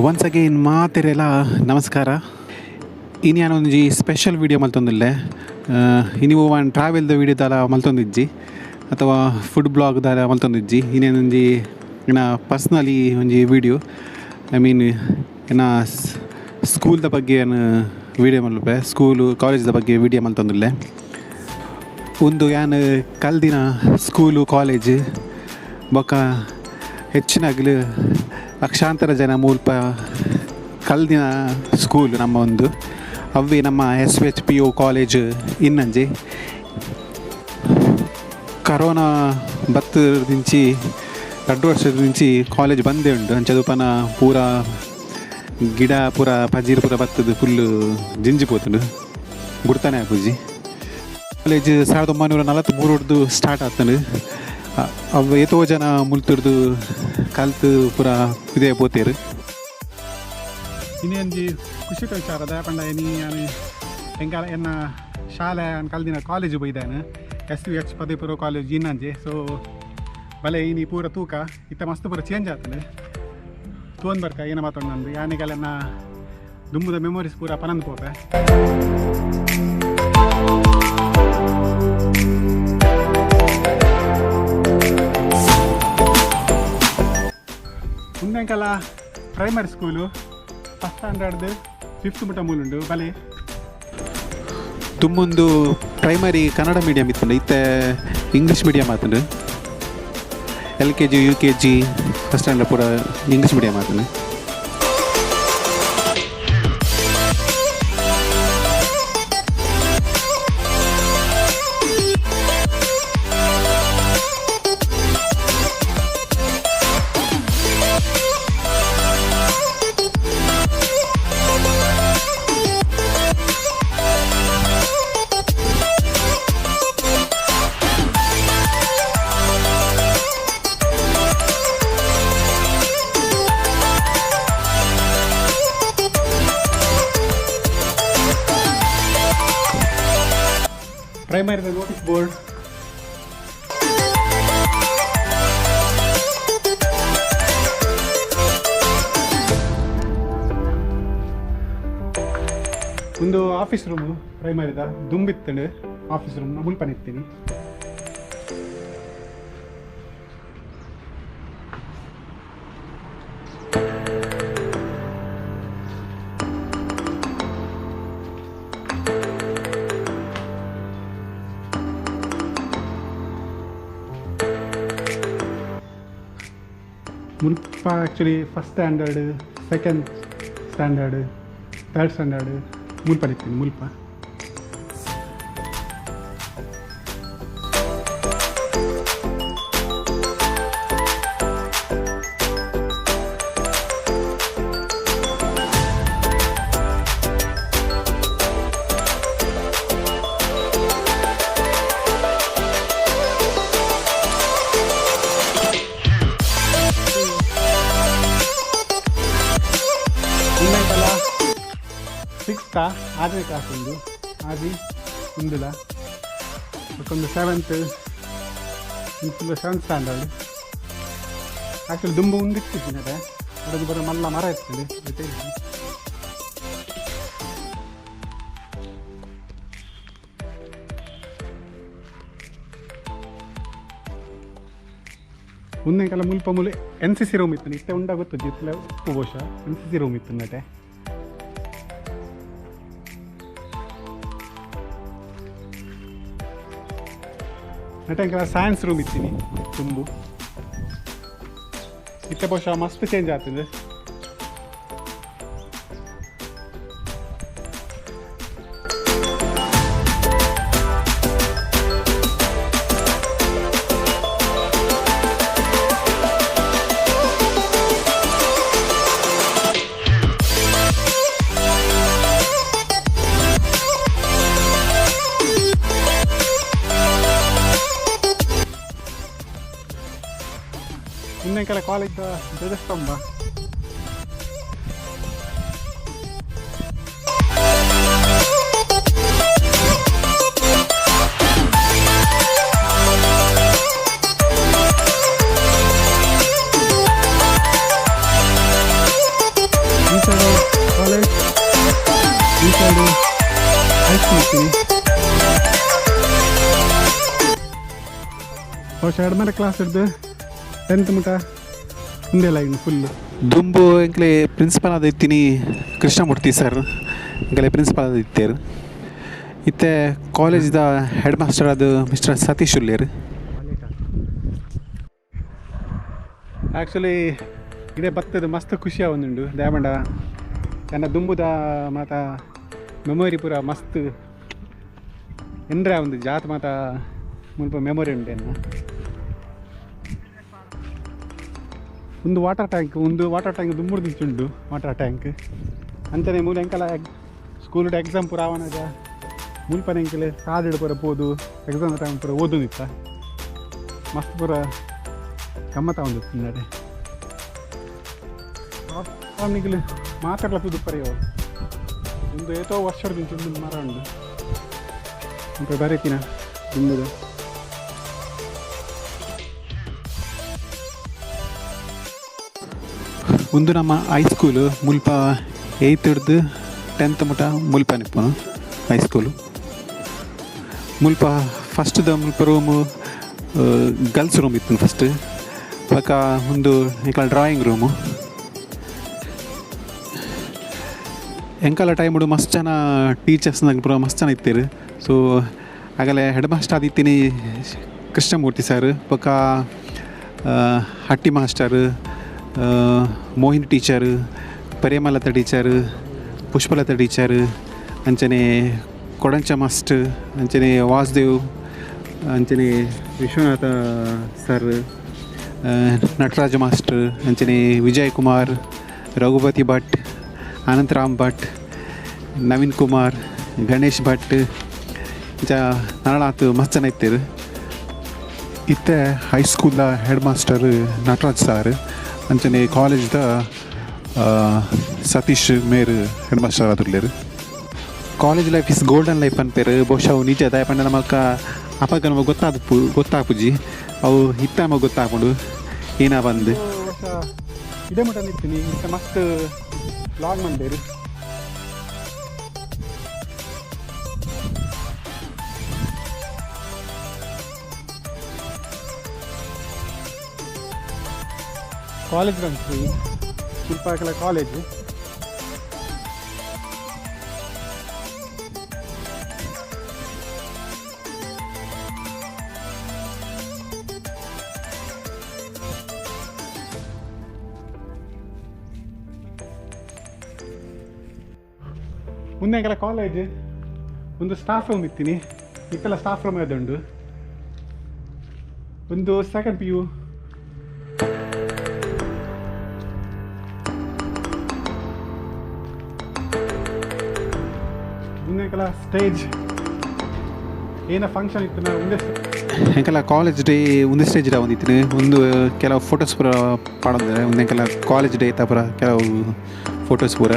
Once again ಮಾತೆರೆಲ ನಮಸ್ಕಾರ. ಇನ್ನು ನಾನೊಂಜಿ special video ಮಲ್ತೊಂದುಲ್ಲೆ. ನೀವು ಒನ್ ಟ್ರಾವೆಲ್ದ ವೀಡಿಯೋ ದಾಲ ಮಲ್ತೊಂದಿಜ್ಜಿ ಅಥವಾ ಫುಡ್ ಬ್ಲಾಗ್ ದಾಲ ಮಲ್ತೊಂದಿಜ್ಜಿ. ಇನ್ನೇನೊಂಜಿ ಏನ ಪರ್ಸ್ನಲಿ ಒಂಜಿ ವೀಡಿಯೋ, ಐ ಮೀನ್ ಏನ ಸ್ಕೂಲ್ದ ಬಗ್ಗೆ ಏನು ವೀಡಿಯೋ ಮಲ್ಪೆ, ಸ್ಕೂಲು ಕಾಲೇಜ್ದ ಬಗ್ಗೆ ವೀಡಿಯೋ ಮಲ್ತೊಂದುಲ್ಲೆ. ಒಂದು ಯಾನ್ ಕಲ್ದಿನ ಸ್ಕೂಲು ಕಾಲೇಜ್ ಬೊಕ್ಕ ಹೆಚ್ಚಿನಾಗಲು ಲಕ್ಷಾಂತರ ಜನ ಮುಲ್ಪ ಕಲ್ದಿನ ಸ್ಕೂಲ್ ನಮ್ಮ ಒಂದು ಅವೇ ನಮ್ಮ S.V.H.P.U.College ಇನ್ನಂಜೆ. ಕರೋನಾ ಬತ್ತದಿಂಚಿ 2 ವರ್ಷದ నుంచి ಕಾಲೇಜ್ ಬಂದೇ ಉಂಡು. ಅಂಚದುಪನ ಪೂರ ಗಿಡ ಪೂರ ಪಜೀರ್ ಪೂರ ಬತ್ತದು ಫುಲ್ಲು ಜಿಂಜಿಪೋತುಂಡು, ಗುಡ್ತಾನೆ ಆಪುಜಿ. ಕಾಲೇಜ್ 1943 ಸ್ಟಾರ್ಟ್ ಆಗ್ತಂಡು. ಅವು ಎಷ್ಟೋ ಜನ ಮುಲ್ತಿಡ್ದು ಕಲ್ತು ಪೂರ ಇದೇ ಪೋತೇರು. ಇನ್ನೇನು ಖುಷಿತ ವಿಚಾರದ ಪಂಡ ನಾನು ಹೆಂಗ ಎನ್ನ ಶಾಲೆ ಕಲ್ದಿನ ಕಾಲೇಜ್ ಬೈದಾನು S.V.H.P.U.College ಇನ್ನಂಜೆ. ಸೊ ಬಲೆ ಇನಿ ಪೂರ ತೂಕ ಇತ್ತ ಮಸ್ತ್ ಪೂರ ಚೇಂಜ್ ಆಗ್ತದೆ. ತೋನ್ ಬರ್ಕ ಏನ ಮಾತಾಡೋಣ ನಂದು ಯಾನೆಗೆಲ್ಲ ದುಂಬುದ ಮೆಮೊರೀಸ್ ಪೂರ ಪನಂದು ಪೋಪೆ. ಮುಂದೆಂಕಲ್ಲ primary school first standard 5th ಮುಟ ಮೂಲುಂಡು. ಬಲೆ ತುಂಬೊಂದು ಪ್ರೈಮರಿ ಕನ್ನಡ ಮೀಡಿಯಮ್ ಇತ್ತುಂಡು, ಇತ್ತೆ ಇಂಗ್ಲೀಷ್ ಮೀಡಿಯಮ್ ಆತುಂಡು. LKG UKG ಫಸ್ಟ್ ಸ್ಟ್ಯಾಂಡರ್ಡ್ ಪೂರ ಇಂಗ್ಲೀಷ್ ಮೀಡಿಯಮ್ ಆತುಂಡು. ಪ್ರೈಮರಿದ ನೋಟಿಸ್ ಬೋರ್ಡ್, ಒಂದು ಆಫೀಸ್ ರೂಮು ಪ್ರೈಮರಿದ ದುಂಬಿತ್ತಂಡು. ಆಫೀಸ್ ರೂಮ್ ಮುಲ್ಪನಿತ್ತೀನಿ. ಮುಲ್ಪ actually first standard, second standard, 3rd standard ಮುಲ್ಪನಿತ್ತೀನಿ ಮುಲ್ಪ. ಸಿಕ್ಸ್ತಾ 6ನೇ ಕ್ಲಾಸ್ ಒಂದು ಆದಿ ಮುಂದಿಲ್ಲ ಒಂದು 7th full 7th standard. Actually ದುಂಬ ಉಂದಿಕ್ತಿದ್ದೀನಿ ಅದೇ ಅದಕ್ಕೆ ಬರೋ ಮಲ್ಲ ಮರ ಇರ್ತದೆ. ಮುಂದೆಂಕೆಲ್ಲ ಮುಲ್ಪ ಮುಲೆ NCC ರೂಮ್ ಇತ್ತು. ಇಷ್ಟೇ ಉಂಡಾಗುತ್ತದೆ ಜಿತ್ಲೆ ಉಪ್ಪು ಬಹುಶಃ NCC ರೂಮ್ ಇತ್ತು ನಟೆ. ನಟಂಕೆಲ್ಲ ಸೈನ್ಸ್ ರೂಮ್ ಇತ್ತೀನಿ ತುಂಬು. ಇತ್ತೆ ಬಹುಶಃ ಮಸ್ತ್ ಚೇಂಜ್ ಆಗ್ತದೆ. ಇನ್ನೊಂದು ಕಾಲೇಜ್ ಧ್ವಜಸ್ತಂಭ. ಈ ಸೈಡು ಕಾಲೇಜ್, ಈ ಸೈಡು ಹೈಸ್ಕೂಲ್. ವರ್ಷ 2 ಕ್ಲಾಸ್ ಹಿಡ್ದು 10th ಮುಟ ಹಿಂದೆಲ್ಲ ಇನ್ನು ಫುಲ್ಲು ದುಂಬು ಎಂಕ್ಲೆ ಪ್ರಿನ್ಸಿಪಲ್ ಆದ ಇತ್ತೀನಿ ಕೃಷ್ಣಮೂರ್ತಿ ಸರ್ ಎಂಕಲೆ ಪ್ರಿನ್ಸಿಪಲ್ ಆದ ಇತ್ತೇರು. ಇತ್ತೆ ಕಾಲೇಜ್ದ ಹೆಡ್ ಮಾಸ್ಟರ್ ಆದ ಮಿಸ್ಟರ್ ಸತೀಶ್ ಉಲ್ಲೇರು. ಆ್ಯಕ್ಚುಲಿ ಇದೇ ಬತ್ತದ ಮಸ್ತ್ ಖುಷಿ ಆವೊಂದುಂಡು ದಾಯಮಂಡ ನನ್ನ ದುಂಬುದ ಮಾತ ಮೆಮೊರಿ ಪೂರ ಮಸ್ತ್ ಎಂದ್ರೆ ಒಂದು ಜಾತ್ ಮಾತ ಮುಲ್ಪ ಮೆಮೊರಿ ಉಂಟೇನು. ಒಂದು ವಾಟರ್ ಟ್ಯಾಂಕ್ ದುಂಬುಡು ದಿಚ್ಚುಂಡು ವಾಟರ್ ಟ್ಯಾಂಕ್ ಅಂಚನೆ ಮೂಲ ಎಂಕಲ ಸ್ಕೂಲ್ಡ್ ಎಕ್ಸಾಮ್ ಪೂರ ಆವನದ ಮುಲ್ಪನ ಎಂಕಲೆ ಕಾದಿಡು ಪೂರ ಪೋದು ಎಕ್ಸಾಮ್ ಟೈಮ್ ಪೂರ ಓದು ನಿತ್ತ ಮಸ್ತ್ ಪೂರ ಗಮ್ಮತ್ತ ಒಂದು ತಿನ್ನಡೆ ಅವನಿಗೆ ಮಾತಾಡ್ಲತ್ತದು ಪರ್ಯವ ಒಂದು ಏತೋ ವರ್ಷದ ದಿಂಚುಂಡು ಮರ ಉಂಡು ಅಂತ ಬರೀತಿನ ದುಂಬುದ. ಒಂದು ನಮ್ಮ ಹೈಸ್ಕೂಲು ಮುಲ್ಪ 8th ಹಿಡ್ದು 10th ಮುಟ ಮುಲ್ಪ ನಿಪ್ಪನು ಹೈಸ್ಕೂಲು. ಮುಲ್ಪ ಫಸ್ಟ್ದ ಮುಲ್ಪ ರೂಮು ಗರ್ಲ್ಸ್ ರೂಮ್ ಇತ್ತು ಫಸ್ಟ್. ಪಕ್ಕ ಒಂದು ಎಂಕಲ ಡ್ರಾಯಿಂಗ್ ರೂಮು. ಎಂಕಲ ಟೈಮುಡು ಮಸ್ತ್ ಜನ ಟೀಚರ್ಸ್ನಾಗ ಪೂರ ಮಸ್ತ್ ಜನ ಇತ್ತೀರು. ಸೊ ಆಗಲೇ ಹೆಡ್ ಮಾಸ್ಟರ್ ಆದಿತ್ತೀನಿ ಕೃಷ್ಣಮೂರ್ತಿ ಸರ್, ಪಕ್ಕ ಹಟ್ಟಿ ಮಾಸ್ಟರ್, ಮೋಹಿನ್ teacher, Parimalatha teacher, Pushpalatha teacher, ಅಂಚನೆ ಕೊಡಂಚ ಮಾಸ್ಟರ್, ಅಂಚನೆ ವಾಸುದೇವ್, ಅಂಚನೆ ವಿಶ್ವನಾಥ ಸರ್, ನಟರಾಜ ಮಾಸ್ಟರ್, ಅಂಚನೆ ವಿಜಯ್ ಕುಮಾರ್, ರಘುಪತಿ ಭಟ್, ಅನಂತರಾಮ್ ಭಟ್, ನವೀನ್ ಕುಮಾರ್, ಗಣೇಶ್ ಭಟ್ ಇಂಚ ನರಳಾತು ಮಸ್ತ್ ಜನ ಇತ್ತೇರು. ಇತ್ತೆ ಹೈಸ್ಕೂಲ್ದ ಹೆಡ್ ಮಾಸ್ಟರ್ ನಟರಾಜ್ ಸರ್, ಅಂಚನೆ ಕಾಲೇಜ್ದ ಸತೀಶ್ ಮೇರ್ ಹೆಡ್ ಮಾಸ್ಟರ್ ಆದಿರ್ಲೇರು. College life is golden life ಅನ್ಪೇರು. ಬಹುಶಃ ಅವು ನಿಜ ದಯಪಂಡ ನಮಕ್ಕ ಅಪಗ ನಮಗೆ ಗೊತ್ತಾಪುಜಿ ಅವು ಹಿತ್ತ ನಮಗೆ ಗೊತ್ತಾಗ್ಕೊಂಡು ಏನ ಬಂದು ಇದೇ ಮಟ್ಟ ನಿಂತೀನಿ ಇಂಥ ಮಸ್ತ್ ಲಾಗ್ ಮಂಡೇರು. ಕಾಲೇಜ್ ಬಂತು ಸ್ವಲ್ಪ ಕೆಲ ಕಾಲೇಜು ಮುಂದೆ ಕೆಲ ಕಾಲೇಜ್ ಒಂದು ಸ್ಟಾಫ್ ರೂಮ್ ಇತ್ತೀನಿ. ಇಕ್ಕೆಲ್ಲ ಸ್ಟಾಫ್ ರೂಮ್ ಅದೊಂದು ಒಂದು ಸೆಕೆಂಡ್ PU ಮುಂದೆ ಸ್ಟೇಜ್ ಏನ ಫಂಕ್ಷನ್ ಇತ್ತು ನಾ ಒಂದೇ ಎಂಕಲ್ಲ ಕಾಲೇಜ್ ಡೇ ಒಂದೇ ಸ್ಟೇಜ್ ಇರ ಒಂದಿತ್ತು. ಒಂದು ಕೆಲವು ಫೋಟೋಸ್ ಪೂರ ಪಾಡೋದ್ರೆ ಒಂದೆಂಕಲ್ಲ ಕಾಲೇಜ್ ಡೇ ಇತ್ತ ಪೂರ ಕೆಲವು ಫೋಟೋಸ್ ಪೂರ.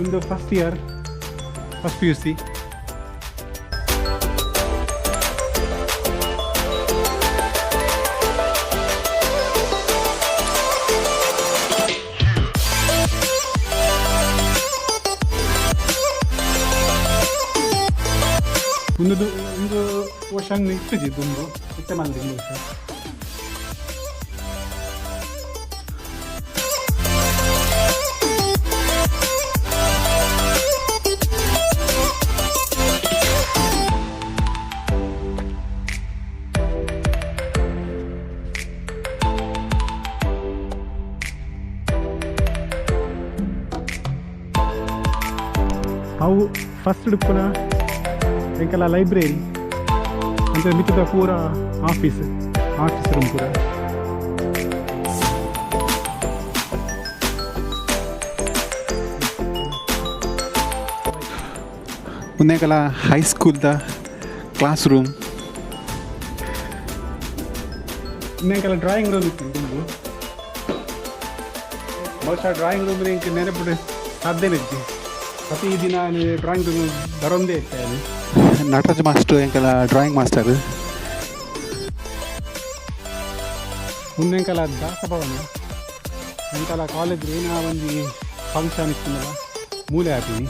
ಒಂದು ಫಸ್ಟ್ ಇಯರ್ ಫಸ್ಟ್ PUC ಒಂದು ವರ್ಷ ಇತ್ತು ದುಂಬು ಇತ್ತೆ ಮಂದಿ ವರ್ಷ. ಅವು ಫಸ್ಟ್ ಪುನ ಎಂಕಲ್ಲ ಲೈಬ್ರರಿ ಅಂದರೆ ಮಿತ್ತದ ಪೂರ ಆಫೀಸ್ ರೂಮ್ ಪೂರ. ಮುಂದೆಂಕಲ್ಲ ಹೈಸ್ಕೂಲ್ದ ಕ್ಲಾಸ್ ರೂಮ್, ಇನ್ನೆಂಕಲ್ಲ ಡ್ರಾಯಿಂಗ್ ರೂಮ್ ಇತ್ತು ತುಂಬ. ಬಹುಶಃ ಡ್ರಾಯಿಂಗ್ ರೂಮ್ ಇಂಕ ನೆನಪಿಡು ಸಾಧ್ಯನೇ ಇತ್ತು. ಪ್ರತಿ ದಿನ ಡ್ರಾಯಿಂಗ್ ಬರೋದೇ ಇರ್ತೇನೆ. ನಟರಾಜ್ ಮಾಸ್ಟರ್ ಎಂಕಲ ಡ್ರಾಯಿಂಗ್ ಮಾಸ್ಟರ್. ಮುಂದೆಂಕಲ ದಾಸಭವನ ಎಂಕಲ ಕಾಲೇಜ್ ಏನೋ ಒಂದು ಫಂಕ್ಷನ್ ಇತ್ತಿನಲ್ಲ ಮೂಲೆ ಹಾಕ್ತೀನಿ.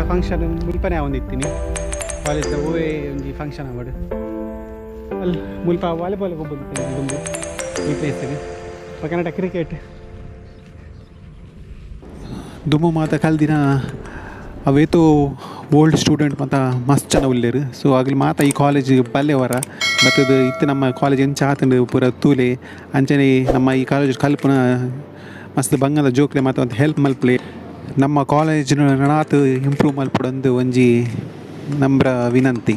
ಫಂಕ್ಷನ್ ಮುಲ್ಪನೇ ಒಂದಿತ್ತೀನಿ ಕಾಲೇಜ್ದ ಹೂವೇ ಒಂದು ಫಂಕ್ಷನ್ ಆಗೋದು ಅಲ್ಲಿ ಮುಲ್ಪ ವಾಲಿಬಾಲ್ ಹೋಗ್ಬೋದು ಒಂದು ಈ ಪ್ಲೇಸಿಗೆ ಕನ್ನಡ ಕ್ರಿಕೆಟ್ ದುಮ್ಮು ಮಾತ ಕಲ್ದಿನ ಅವೇತೋ ಓಲ್ಡ್ ಸ್ಟೂಡೆಂಟ್ ಮತ್ತು ಮಸ್ತ್ ಜನ ಉಳ್ಳೇರು. ಸೊ ಆಗಲಿ ಮಾತ ಈ ಕಾಲೇಜ್ ಬಲ್ಲೆವರ ಮತ್ತು ಇತ್ತು ನಮ್ಮ ಕಾಲೇಜ್ ಎಂಚ ಆತಂಡು ಪೂರ ತೂಲೆ ಅಂಚನೆ ನಮ್ಮ ಈ ಕಾಲೇಜ್ ಕಲ್ಪನ ಮಸ್ತ್ ಬಂಗದ ಜೋಕ್ಲೆ ಮತ್ತು ಒಂದು ಹೆಲ್ಪ್ ಮಲ್ಪ್ಲೆ ನಮ್ಮ ಕಾಲೇಜಿನ ನಾತು ಇಂಪ್ರೂವ್ ಮಲ್ಪಡೊಂದು ಒಂಜಿ ನಮ್ರ ವಿನಂತಿ.